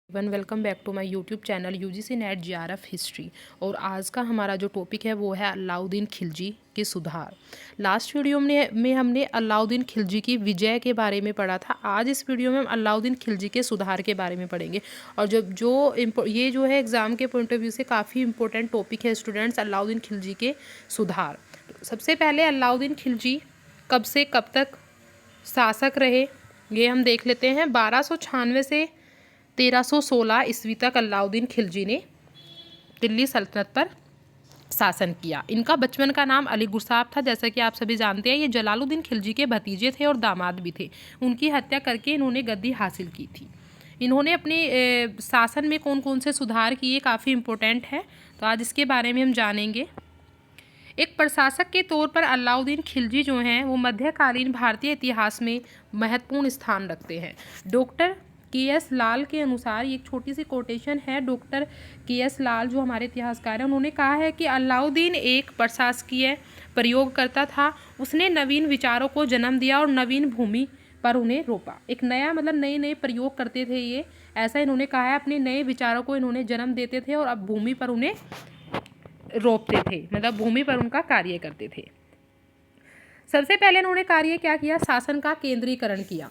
One welcome back to my YouTube channel UGC NET JRF history. और आज का हमारा जो टॉपिक है वो है अलाउद्दीन खिलजी के सुधार। लास्ट वीडियो में हमने अलाउद्दीन खिलजी की विजय के बारे में पढ़ा था। आज इस वीडियो में हम अलाउद्दीन खिलजी के सुधार के बारे में पढ़ेंगे। और ये जो है एग्ज़ाम के पॉइंट ऑफ व्यू से काफ़ी इंपॉर्टेंट टॉपिक है स्टूडेंट्स, अलाउद्दीन खिलजी के सुधार। सबसे पहले अलाउद्दीन खिलजी कब से कब तक शासक रहे ये हम देख लेते हैं। 1296 से 1316 ईस्वी तक अलाउद्दीन खिलजी ने दिल्ली सल्तनत पर शासन किया। इनका बचपन का नाम अली गुरसाब था। जैसा कि आप सभी जानते हैं, ये जलालुद्दीन खिलजी के भतीजे थे और दामाद भी थे। उनकी हत्या करके इन्होंने गद्दी हासिल की थी। इन्होंने अपने शासन में कौन कौन से सुधार किए, काफ़ी इम्पोर्टेंट है, तो आज इसके बारे में हम जानेंगे। एक प्रशासक के तौर पर अलाउद्दीन खिलजी जो हैं वो मध्यकालीन भारतीय इतिहास में महत्वपूर्ण स्थान रखते हैं। Doctor KS. लाल के अनुसार, ये एक छोटी सी कोटेशन है, डॉक्टर के.एस. लाल जो हमारे इतिहासकार हैं, उन्होंने कहा है कि अलाउद्दीन एक प्रशासकीय प्रयोगकर्ता था। उसने नवीन विचारों को जन्म दिया और नवीन भूमि पर उन्हें रोपा। एक नया मतलब नए नए प्रयोग करते थे ये, ऐसा इन्होंने कहा है। अपने नए विचारों को इन्होंने जन्म देते थे और अब भूमि पर उन्हें रोपते थे, मतलब भूमि पर उनका कार्य करते थे। सबसे पहले इन्होंने कार्य क्या किया? शासन का केंद्रीकरण किया।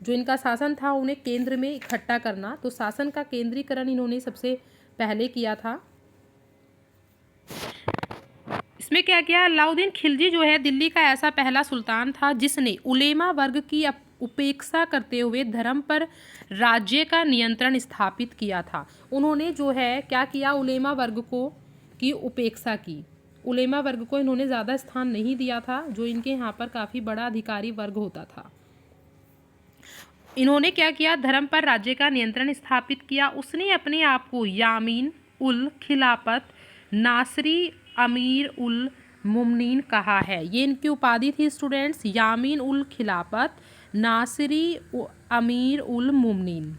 जो इनका शासन था उन्हें केंद्र में इकट्ठा करना, तो शासन का केंद्रीकरण इन्होंने सबसे पहले किया था। इसमें क्या किया? अलाउद्दीन खिलजी जो है दिल्ली का ऐसा पहला सुल्तान था जिसने उलेमा वर्ग की उपेक्षा करते हुए धर्म पर राज्य का नियंत्रण स्थापित किया था। उन्होंने जो है क्या किया? उलेमा वर्ग को की उपेक्षा की। उलेमा वर्ग को इन्होंने ज़्यादा स्थान नहीं दिया था, जो इनके यहाँ पर काफ़ी बड़ा अधिकारी वर्ग होता था। इन्होंने क्या किया? धर्म पर राज्य का नियंत्रण स्थापित किया। उसने अपने आप को यामीन उल खिलाफत नासरी अमीर उल मुमनीन कहा है। ये इनकी उपाधि थी स्टूडेंट्स, यामीन उल खिलाफत नासरी अमीर उल मुमनीन।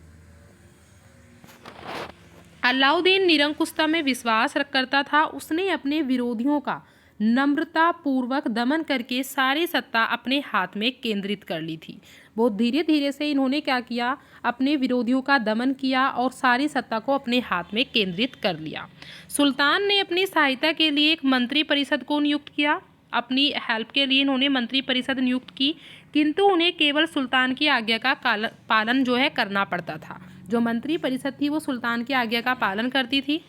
अलाउद्दीन निरंकुशता में विश्वास करता था। उसने अपने विरोधियों का नम्रतापूर्वक दमन करके सारी सत्ता अपने हाथ में केंद्रित कर ली थी। बहुत धीरे धीरे से इन्होंने क्या किया? अपने विरोधियों का दमन किया और सारी सत्ता को अपने हाथ में केंद्रित कर लिया। सुल्तान ने अपनी सहायता के लिए एक मंत्री परिषद को नियुक्त किया। अपनी हेल्प के लिए इन्होंने मंत्री परिषद नियुक्त की, किंतु उन्हें केवल सुल्तान की आज्ञा का पालन जो है करना पड़ता था। जो मंत्री परिषद थी वो सुल्तान की आज्ञा का पालन करती थी।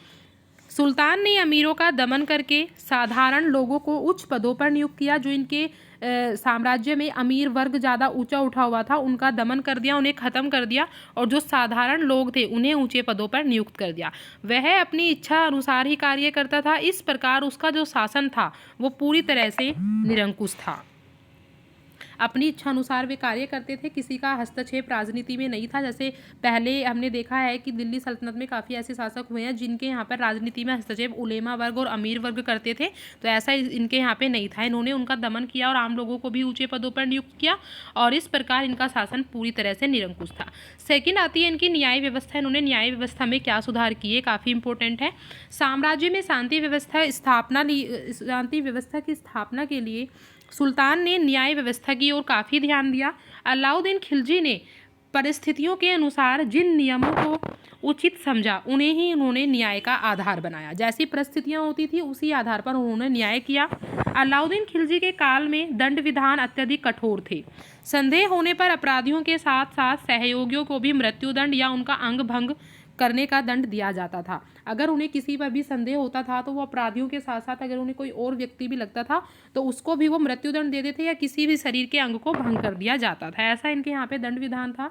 सुल्तान ने अमीरों का दमन करके साधारण लोगों को उच्च पदों पर नियुक्त किया। जो इनके साम्राज्य में अमीर वर्ग ज़्यादा ऊंचा उठा हुआ था, उनका दमन कर दिया, उन्हें ख़त्म कर दिया, और जो साधारण लोग थे उन्हें ऊंचे पदों पर नियुक्त कर दिया। वह अपनी इच्छा अनुसार ही कार्य करता था। इस प्रकार उसका जो शासन था वो पूरी तरह से निरंकुश था। अपनी इच्छा अनुसार वे कार्य करते थे, किसी का हस्तक्षेप राजनीति में नहीं था। जैसे पहले हमने देखा है कि दिल्ली सल्तनत में काफ़ी ऐसे शासक हुए हैं जिनके यहाँ पर राजनीति में हस्तक्षेप उलेमा वर्ग और अमीर वर्ग करते थे, तो ऐसा इनके यहाँ पे नहीं था। इन्होंने उनका दमन किया और आम लोगों को भी ऊंचे पदों पर नियुक्त किया, और इस प्रकार इनका शासन पूरी तरह से निरंकुश था। सेकेंड आती है इनकी न्याय व्यवस्था। इन्होंने न्याय व्यवस्था में क्या सुधार किए, काफ़ी इंपॉर्टेंट है। साम्राज्य में शांति व्यवस्था की स्थापना के लिए सुल्तान ने न्याय व्यवस्था की ओर काफ़ी ध्यान दिया। अलाउद्दीन खिलजी ने परिस्थितियों के अनुसार जिन नियमों को उचित समझा उन्हें ही उन्होंने न्याय का आधार बनाया। जैसी परिस्थितियां होती थी उसी आधार पर उन्होंने न्याय किया। अलाउद्दीन खिलजी के काल में दंड विधान अत्यधिक कठोर थे। संदेह होने पर अपराधियों के साथ साथ सहयोगियों को भी मृत्युदंड या उनका अंग भंग करने का दंड दिया जाता था। अगर उन्हें किसी पर भी संदेह होता था तो वो अपराधियों के साथ साथ अगर उन्हें कोई और व्यक्ति भी लगता था तो उसको भी वो मृत्युदंड दे देते या किसी भी शरीर के अंग को भंग कर दिया जाता था। ऐसा इनके यहाँ पे दंड विधान था।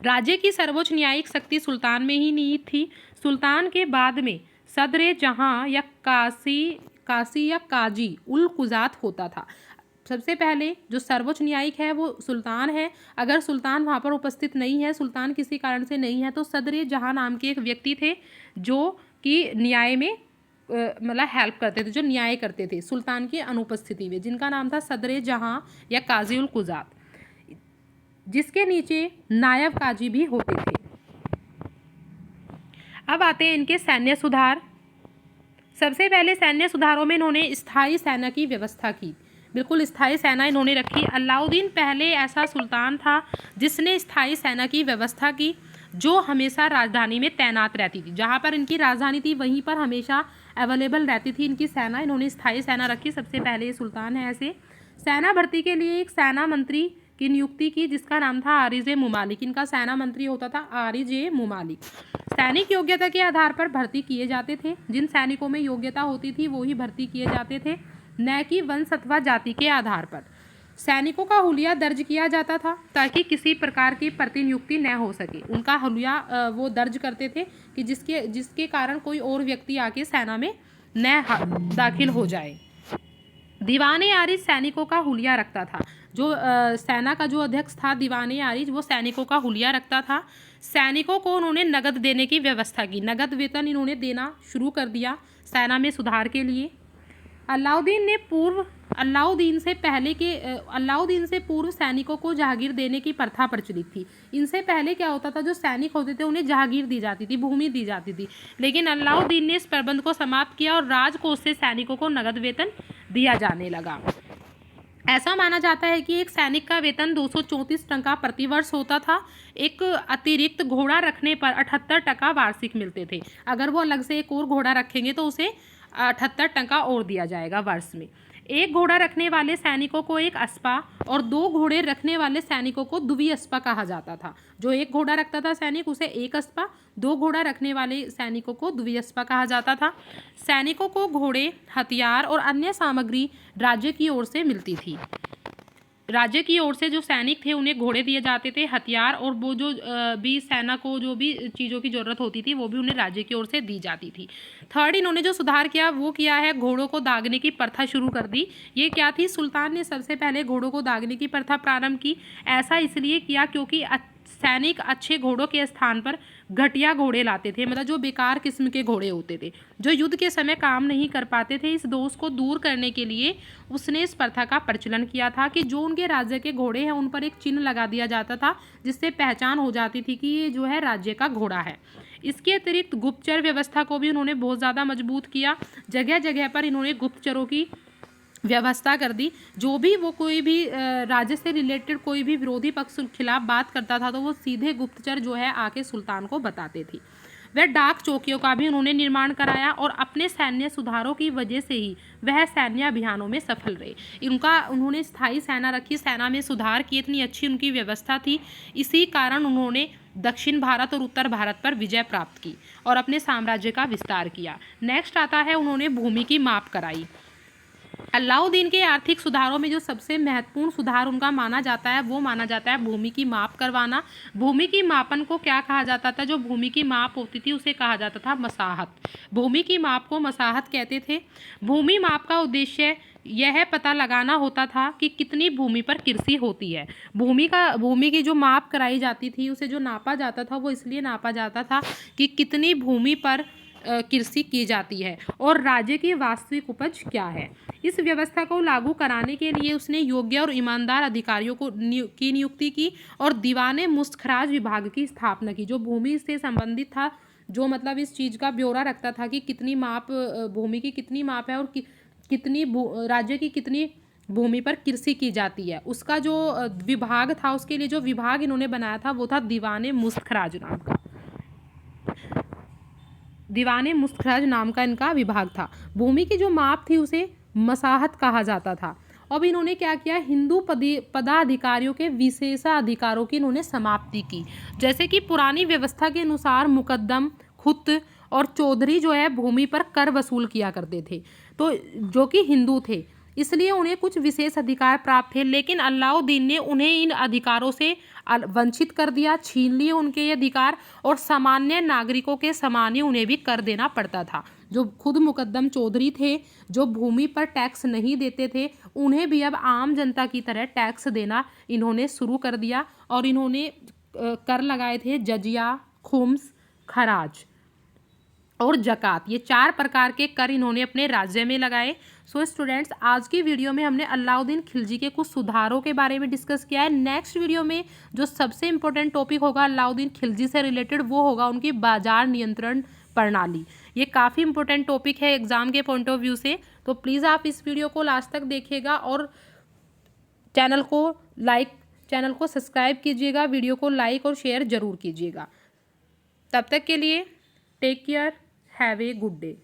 राज्य की सर्वोच्च न्यायिक शक्ति सुल्तान में ही निहित थी। सुल्तान के बाद में सदर जहां या कासी या काजी उल कुजात होता था। सबसे पहले जो सर्वोच्च न्यायिक है वो सुल्तान है। अगर सुल्तान वहाँ पर उपस्थित नहीं है, सुल्तान किसी कारण से नहीं है, तो सदर जहां नाम के एक व्यक्ति थे जो कि न्याय में मतलब हेल्प करते थे, जो न्याय करते थे सुल्तान की अनुपस्थिति में, जिनका नाम था सदर जहां या काजी उल कुजात, जिसके नीचे नायब काजी भी होते थे। अब आते हैं इनके सैन्य सुधार। सबसे पहले सैन्य सुधारों में इन्होंने स्थायी सेना की व्यवस्था की। बिल्कुल स्थायी सेना इन्होंने रखी। अलाउद्दीन पहले ऐसा सुल्तान था जिसने स्थायी सेना की व्यवस्था की। जो हमेशा राजधानी में तैनात रहती थी। जहाँ पर इनकी राजधानी थी वहीं पर हमेशा अवेलेबल रहती थी इनकी सेना। इन्होंने स्थायी सेना रखी। सबसे पहले ये सुल्तान है ऐसे। सेना भर्ती के लिए एक सेना मंत्री की नियुक्ति की जिसका नाम था आरिज़-ए मुमालिक। इनका सेना मंत्री होता था आरिज़-ए मुमालिक। सैनिक योग्यता के आधार पर भर्ती किए जाते थे। जिन सैनिकों में योग्यता होती थी वो ही भर्ती किए जाते थे, न कि वंश अथवा जाति के आधार पर। सैनिकों का हुलिया दर्ज किया जाता था ताकि किसी प्रकार की प्रतिनियुक्ति न हो सके। उनका हुलिया वो दर्ज करते थे कि जिसके कारण कोई और व्यक्ति आके सेना में न दाखिल हो जाए। दीवाने आरिज सैनिकों का हुलिया रखता था। जो सेना का जो अध्यक्ष था दीवाने आरिज, वो सैनिकों का हुलिया रखता था। सैनिकों को उन्होंने नगद देने की व्यवस्था की। नगद वेतन इन्होंने देना शुरू कर दिया सेना में सुधार के लिए। अलाउद्दीन से पूर्व सैनिकों को जहागीर देने की प्रथा प्रचलित थी। इनसे पहले क्या होता था, जो सैनिक होते थे उन्हें जहागीर दी जाती थी, भूमि दी जाती थी। लेकिन अलाउद्दीन ने इस प्रबंध को समाप्त किया और राजकोष से सैनिकों को नगद वेतन दिया जाने लगा। ऐसा माना जाता है कि एक सैनिक का वेतन 234 टका प्रतिवर्ष होता था। एक अतिरिक्त घोड़ा रखने पर 78 टका वार्षिक मिलते थे। अगर वो अलग से एक और घोड़ा रखेंगे तो उसे 78 टका और दिया जाएगा वर्ष में। एक घोड़ा रखने वाले सैनिकों को एक अस्पा और 2 घोड़े रखने वाले सैनिकों को द्विअस्पा कहा जाता था। जो एक घोड़ा रखता था सैनिक उसे एक अस्पा, 2 घोड़ा रखने वाले सैनिकों को द्विअस्पा कहा जाता था। सैनिकों को घोड़े, हथियार और अन्य सामग्री राज्य की ओर से मिलती थी। राज्य की ओर से जो सैनिक थे उन्हें घोड़े दिए जाते थे, हथियार और वो जो भी सेना को जो भी चीज़ों की ज़रूरत होती थी वो भी उन्हें राज्य की ओर से दी जाती थी। थर्ड, इन्होंने जो सुधार किया वो किया है घोड़ों को दागने की प्रथा शुरू कर दी। ये क्या थी, सुल्तान ने सबसे पहले घोड़ों को दागने की प्रथा प्रारंभ की। ऐसा इसलिए किया क्योंकि सैनिक अच्छे घोड़ों के स्थान पर घटिया घोड़े लाते थे, मतलब जो बेकार किस्म के घोड़े होते थे जो युद्ध के समय काम नहीं कर पाते थे। इस दोष को दूर करने के लिए उसने इस प्रथा का प्रचलन किया था कि जो उनके राज्य के घोड़े हैं उन पर एक चिन्ह लगा दिया जाता था जिससे पहचान हो जाती थी कि ये जो है राज्य का घोड़ा है। इसके अतिरिक्त गुप्तचर व्यवस्था को भी उन्होंने बहुत ज़्यादा मजबूत किया। जगह जगह पर इन्होंने गुप्तचरों की व्यवस्था कर दी। जो भी वो कोई भी राज्य से रिलेटेड कोई भी विरोधी पक्ष खिलाफ बात करता था तो वो सीधे गुप्तचर जो है आके सुल्तान को बताते थे। वह डाक चौकियों का भी उन्होंने निर्माण कराया और अपने सैन्य सुधारों की वजह से ही वह सैन्य अभियानों में सफल रहे। उन्होंने स्थायी सेना रखी, सेना में सुधार किए, इतनी अच्छी उनकी व्यवस्था थी। इसी कारण उन्होंने दक्षिण भारत और उत्तर भारत पर विजय प्राप्त की और अपने साम्राज्य का विस्तार किया। नेक्स्ट आता है, उन्होंने भूमि की माप कराई। अलाउद्दीन के आर्थिक सुधारों में जो सबसे महत्वपूर्ण सुधार उनका माना जाता है वो माना जाता है भूमि की माप करवाना। भूमि की मापन को क्या कहा जाता था, जो भूमि की माप होती थी उसे कहा जाता था मसाहत। भूमि की माप को मसाहत कहते थे। भूमि माप का उद्देश्य यह पता लगाना होता था कि कितनी भूमि पर कृषि होती है। भूमि की जो माप कराई जाती थी, उसे जो नापा जाता था वो इसलिए नापा जाता था कि कितनी भूमि पर कृषि की जाती है और राज्य की वास्तविक उपज क्या है। इस व्यवस्था को लागू कराने के लिए उसने योग्य और ईमानदार अधिकारियों की नियुक्ति की और दीवाने मुस्तखराज विभाग की स्थापना की, जो भूमि से संबंधित था, जो मतलब इस चीज़ का ब्यौरा रखता था कि कितनी माप भूमि की कितनी माप है और कितनी राज्य की कितनी भूमि पर कृषि की जाती है। उसका जो विभाग था, उसके लिए जो विभाग इन्होंने बनाया था वो था दीवाने मुस्तखराज नाम का। दीवाने मुस्तखराज नाम का इनका विभाग था। भूमि की जो माप थी उसे मसाहत कहा जाता था। अब इन्होंने क्या किया, हिंदू पदाधिकारियों के विशेषाधिकारों की इन्होंने समाप्ति की। जैसे कि पुरानी व्यवस्था के अनुसार मुकद्दम, खुत और चौधरी जो है भूमि पर कर वसूल किया करते थे, तो जो कि हिंदू थे, इसलिए उन्हें कुछ विशेष अधिकार प्राप्त थे। लेकिन अलाउद्दीन ने उन्हें इन अधिकारों से वंचित कर दिया, छीन लिए उनके ये अधिकार और सामान्य नागरिकों के समान ही उन्हें भी कर देना पड़ता था। जो खुद मुकद्दम चौधरी थे, जो भूमि पर टैक्स नहीं देते थे, उन्हें भी अब आम जनता की तरह टैक्स देना इन्होंने शुरू कर दिया और इन्होंने कर लगाए थे जजिया, खुम्स, खराज और जकात। ये 4 प्रकार के कर इन्होंने अपने राज्य में लगाए। सो स्टूडेंट्स, आज की वीडियो में हमने अलाउद्दीन खिलजी के कुछ सुधारों के बारे में डिस्कस किया है। नेक्स्ट वीडियो में जो सबसे इम्पोर्टेंट टॉपिक होगा अलाउद्दीन खिलजी से रिलेटेड, वो होगा उनकी बाजार नियंत्रण प्रणाली। ये काफ़ी इंपॉर्टेंट टॉपिक है एग्जाम के पॉइंट ऑफ व्यू से, तो प्लीज़ आप इस वीडियो को लास्ट तक देखिएगा और चैनल को सब्सक्राइब कीजिएगा, वीडियो को लाइक और शेयर ज़रूर कीजिएगा। तब तक के लिए take care, have a good day.